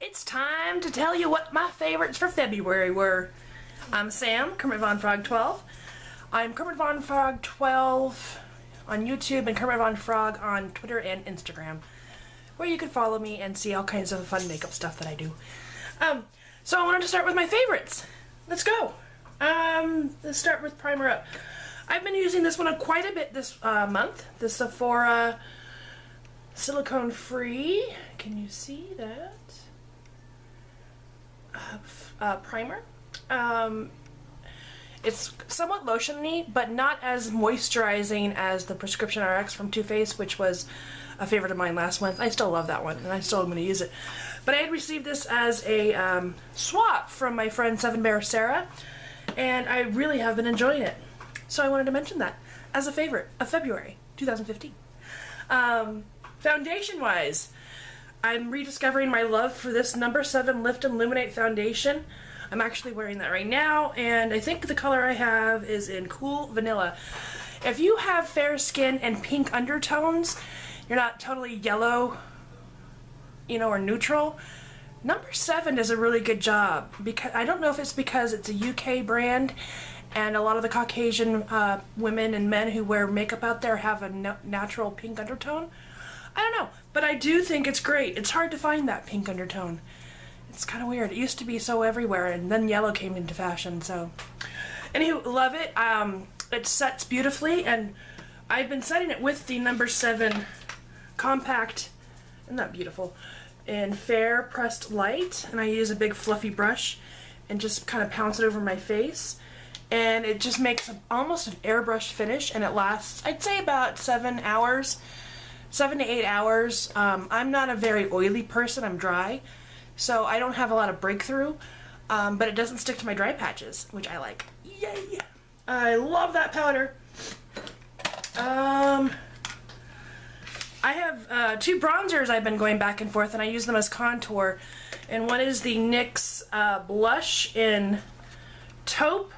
It's time to tell you what my favorites for February were. I'm Sam, Kermit Von Frog 12. I'm Kermit Von Frog 12 on YouTube and Kermit Von Frog on Twitter and Instagram, where you can follow me and see all kinds of fun makeup stuff that I do. So I wanted to start with my favorites. Let's go. Let's start with Primer Up. I've been using this one quite a bit this month. The Sephora silicone free. Can you see that? Primer. It's somewhat lotiony, but not as moisturizing as the Prescription RX from Too Faced, which was a favorite of mine last month. I still love that one, and I still am going to use it. But I had received this as a swap from my friend Seven Bear Sarah, and I really have been enjoying it. So I wanted to mention that as a favorite of February 2015. Foundation-wise, I'm rediscovering my love for this number 7 Lift and Illuminate foundation. I'm actually wearing that right now, and I think the color I have is in Cool Vanilla. If you have fair skin and pink undertones, you're not totally yellow, or neutral, number 7 does a really good job. Because I don't know if it's because it's a UK brand, and a lot of the Caucasian women and men who wear makeup out there have a natural pink undertone. I don't know, but I do think it's great. It's hard to find that pink undertone. It's kind of weird. It used to be so everywhere, and then yellow came into fashion, so. Anywho, love it. It sets beautifully, and I've been setting it with the number 7 compact, isn't that beautiful, in Fair Pressed Light, and I use a big fluffy brush and just kind of pounce it over my face, and it just makes almost an airbrush finish, and it lasts, I'd say, about 7 to 8 hours. I'm not a very oily person. I'm dry, so I don't have a lot of breakthrough, but it doesn't stick to my dry patches, which I like. Yay! I love that powder. I have 2 bronzers I've been going back and forth, and I use them as contour, and one is the NYX blush in Taupe.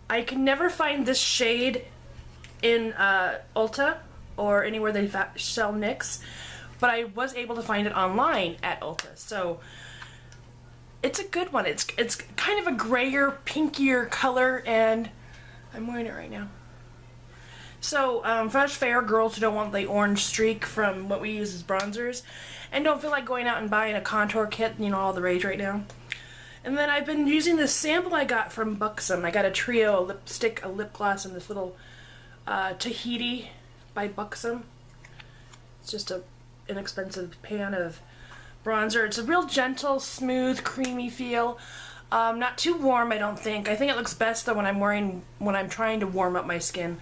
I can never find this shade in Ulta or anywhere they sell NYX, but I was able to find it online at Ulta, so it's a good one. It's kind of a grayer, pinkier color, and I'm wearing it right now. So for us fair girls who don't want the orange streak from what we use as bronzers, and don't feel like going out and buying a contour kit, all the rage right now. And then I've been using this sample I got from Buxom. I got a trio, a lipstick, a lip gloss, and this little Tahiti by Buxom. It's just a inexpensive pan of bronzer. It's a real gentle, smooth, creamy feel. Not too warm, I don't think. I think it looks best though when I'm trying to warm up my skin,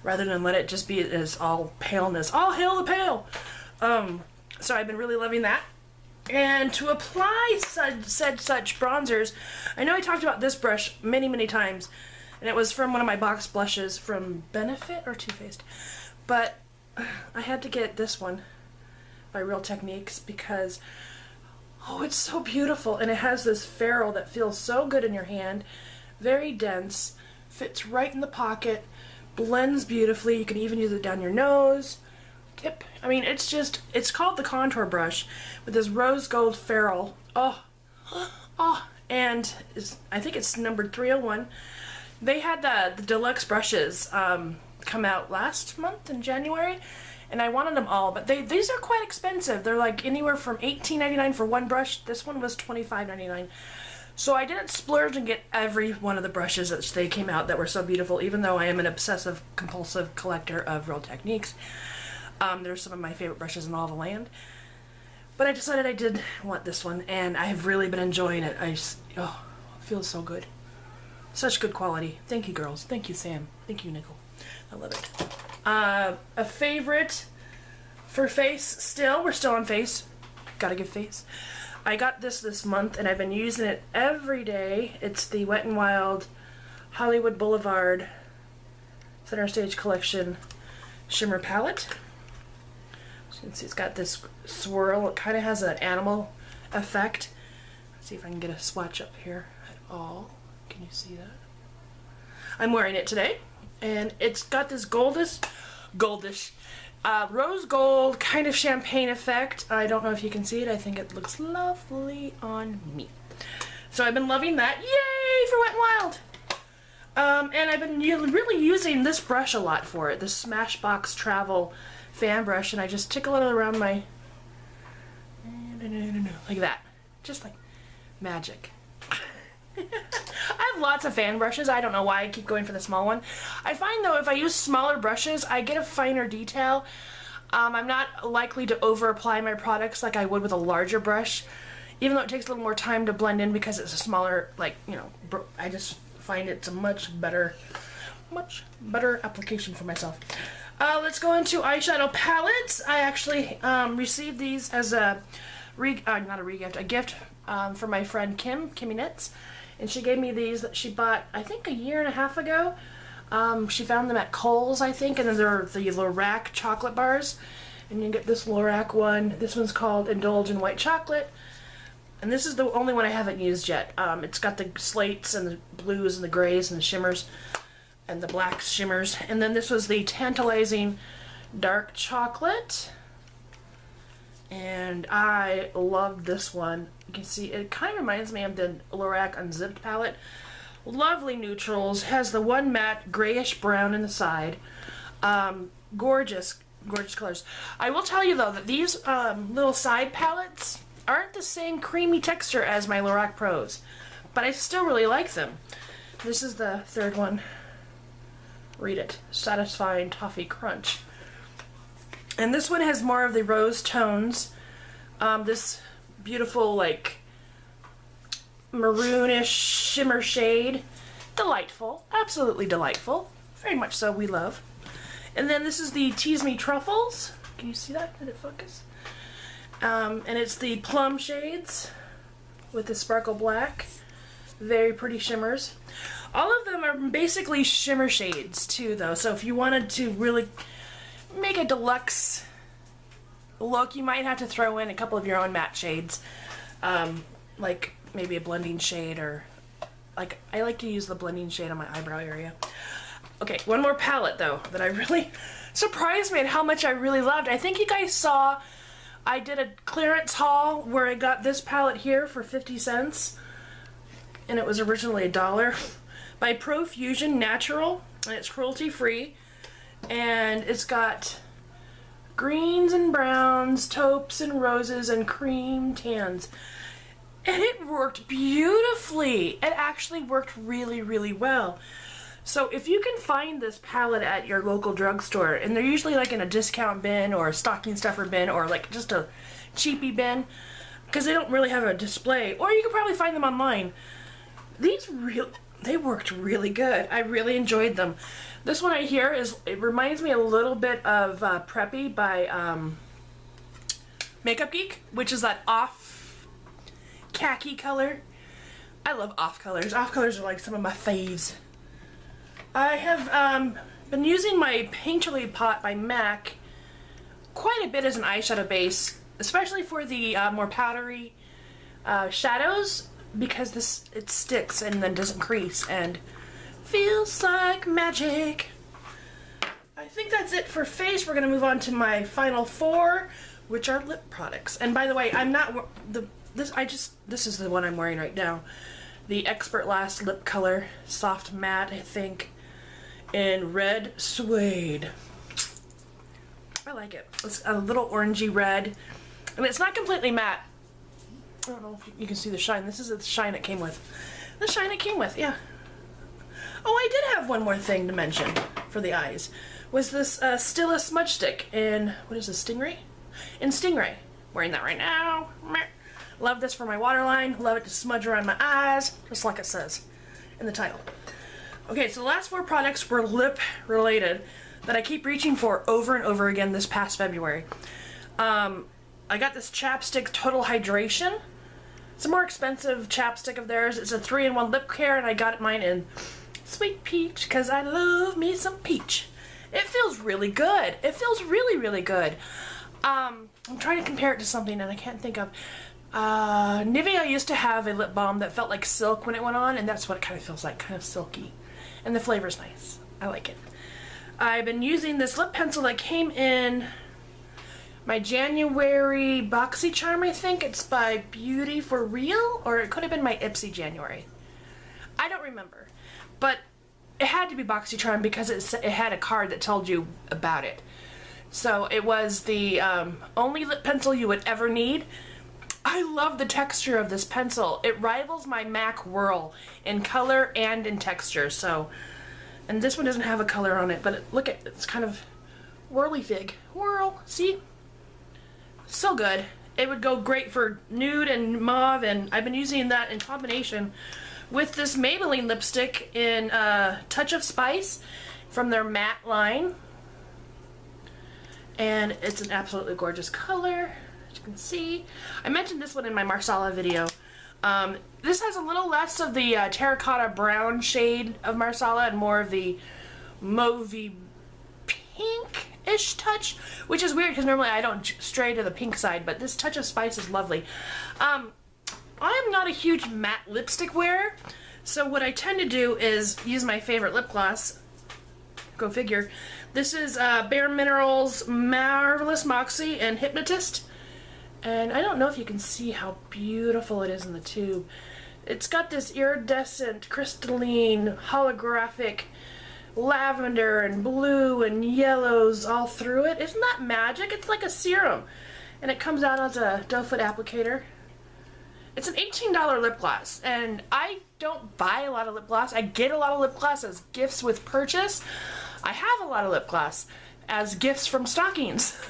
rather than let it just be as all paleness. All hail the pale! So I've been really loving that. And to apply such bronzers, I know I talked about this brush many, many times, and it was from one of my box blushes from Benefit or Too Faced. But I had to get this one by Real Techniques because, it's so beautiful, and it has this ferrule that feels so good in your hand, very dense, fits right in the pocket, blends beautifully. You can even use it down your nose, tip. I mean, it's called the contour brush with this rose gold ferrule. And I think it's numbered 301. They had the deluxe brushes come out last month in January, and I wanted them all, but these are quite expensive. They're like anywhere from $18.99 for one brush. This one was $25.99. So I didn't splurge and get every one of the brushes that they came out that were so beautiful, even though I am an obsessive compulsive collector of Real Techniques. They're some of my favorite brushes in all the land. But I decided I did want this one, and I have really been enjoying it. It feels so good. Such good quality. Thank you, girls. Thank you, Sam. Thank you, Nicole. I love it. A favorite for face still. We're still on face. Gotta give face. I got this month, and I've been using it every day. It's the Wet n Wild Hollywood Boulevard Center Stage Collection Shimmer Palette. So you can see it's got this swirl. It kind of has an animal effect. Let's see if I can get a swatch up here at all. Can you see that? I'm wearing it today, and it's got this goldish Rose gold, kind of champagne effect. I don't know if you can see it. I think it looks lovely on me. So I've been loving that. Yay for Wet n Wild! And I've been really using this brush a lot for it, the Smashbox Travel fan brush, and I just tickle it around my, like that, just like magic. I have lots of fan brushes. I don't know why I keep going for the small one. I find though if I use smaller brushes, I get a finer detail. I'm not likely to over apply my products like I would with a larger brush, even though it takes a little more time to blend in because it's a smaller, like, you know, I just find it's a much better application for myself. Let's go into eyeshadow palettes. I actually received these as a gift from my friend Kimmy Knits, and she gave me these that she bought I think a year and a half ago. She found them at Kohl's, I think, and then they're the Lorac chocolate bars, and you get this Lorac one. This one's called Indulge in White Chocolate. And this is the only one I haven't used yet. It's got the slates and the blues and the grays and the shimmers and the black shimmers. And then this was the Tantalizing Dark Chocolate. And I love this one. You can see it kind of reminds me of the Lorac Unzipped palette. Lovely neutrals. Has the one matte grayish brown in the side. Gorgeous colors. I will tell you though that these little side palettes aren't the same creamy texture as my Lorac Pros, but I still really like them. This is the third one. Read it. Satisfying Toffee Crunch. And this one has more of the rose tones. This beautiful, like, maroonish shimmer shade. Delightful. Absolutely delightful. Very much so, we love. And then this is the Tease Me Truffles. Can you see that? Did it focus? And it's the plum shades with the sparkle black. Very pretty shimmers. All of them are basically shimmer shades too though, so if you wanted to really make a deluxe look, you might have to throw in a couple of your own matte shades. Like maybe a blending shade, or like I like to use the blending shade on my eyebrow area. Okay, one more palette though that I really surprised me at how much I really loved. I think you guys saw I did a clearance haul where I got this palette here for 50 cents, and it was originally $1, by Profusion Natural, and it's cruelty free, and it's got greens and browns, taupes and roses, and cream tans, and it worked beautifully. It actually worked really, really well. So if you can find this palette at your local drugstore, and they're usually like in a discount bin or a stocking stuffer bin or like just a cheapy bin, because they don't really have a display, or you can probably find them online. They worked really good. I really enjoyed them. This one right here it reminds me a little bit of Preppy by Makeup Geek, which is that off khaki color. I love off colors. Off colors are like some of my faves. I have been using my Painterly Pot by MAC quite a bit as an eyeshadow base, especially for the more powdery shadows, because it sticks and then doesn't crease and feels like magic. I think that's it for face. We're going to move on to my final 4, which are lip products. And by the way, I'm not this is the one I'm wearing right now. The Expert Last lip color, soft matte, I think, in red suede. I like it. It's a little orangey red, and it's not completely matte. I don't know if you can see the shine. This is the shine it came with. The shine it came with, yeah. Oh, I did have one more thing to mention for the eyes. Was this Stila Smudge Stick in, what is this, Stingray? In Stingray. Wearing that right now. Love this for my waterline. Love it to smudge around my eyes, just like it says in the title. Okay, so the last 4 products were lip related that I keep reaching for over and over again this past February. I got this chapstick Total Hydration. It's a more expensive chapstick of theirs. It's a 3-in-1 lip care, and I got mine in Sweet Peach because I love me some peach. It feels really good. It feels really, really good. I'm trying to compare it to something and I can't think of. Nivea used to have a lip balm that felt like silk when it went on, and that's what it kind of feels like, kind of silky. And the flavor's nice. I like it. I've been using this lip pencil that came in my January BoxyCharm, I think. It's by Beauty for Real, or it could have been my Ipsy January. I don't remember. But it had to be BoxyCharm because it had a card that told you about it. So it was the only lip pencil you would ever need. I love the texture of this pencil. It rivals my MAC Whirl in color and in texture. So, and this one doesn't have a color on it, but look at it's kind of whirly fig. Whirl, see? So good. It would go great for nude and mauve, and I've been using that in combination with this Maybelline lipstick in Touch of Spice from their matte line. And it's an absolutely gorgeous color, as you can see. I mentioned this one in my Marsala video. This has a little less of the terracotta brown shade of Marsala and more of the mauvey pink-ish touch, which is weird because normally I don't stray to the pink side, but this Touch of Spice is lovely. I'm not a huge matte lipstick wearer, so what I tend to do is use my favorite lip gloss. Go figure. This is Bare Minerals Marvelous Moxie and Hypnotist. And I don't know if you can see how beautiful it is in the tube. It's got this iridescent, crystalline, holographic lavender and blue and yellows all through it. Isn't that magic? It's like a serum. And it comes out as a doe foot applicator. It's an $18 lip gloss, and I don't buy a lot of lip gloss. I get a lot of lip gloss as gifts with purchase. I have a lot of lip gloss as gifts from stockings.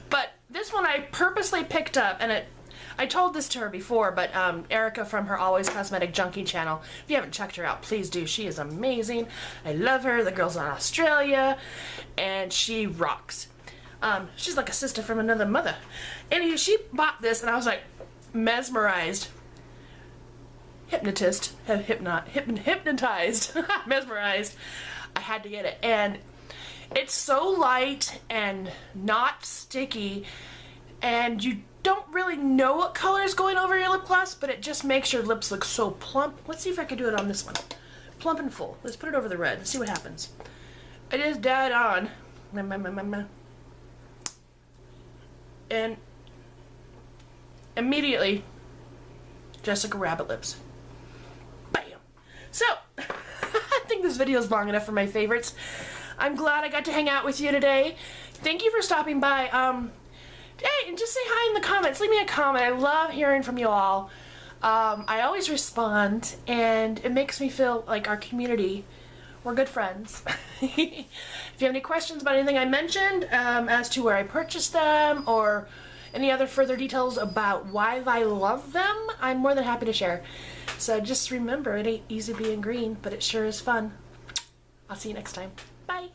But this one I purposely picked up, and I told this to her before, but Erica from her Always Cosmetic Junkie channel, if you haven't checked her out, please do. She is amazing. I love her. The girl's in Australia, and she rocks. She's like a sister from another mother. Anyway, she bought this, and I was like mesmerized. Hypnotized. Mesmerized. I had to get it. And it's so light and not sticky, and you don't really know what color is going over your lip gloss, but it just makes your lips look so plump. Let's see if I can do it on this one. Plump and full. Let's put it over the red and see what happens. It is dead on. And immediately, Jessica Rabbit lips. Bam! So, I think this video is long enough for my favorites. I'm glad I got to hang out with you today. Thank you for stopping by. Hey, and just say hi in the comments. Leave me a comment. I love hearing from you all. I always respond, and it makes me feel like our community, we're good friends. If you have any questions about anything I mentioned, as to where I purchased them, or any other further details about why I love them, I'm more than happy to share. So just remember, it ain't easy being green, but it sure is fun. I'll see you next time. Bye.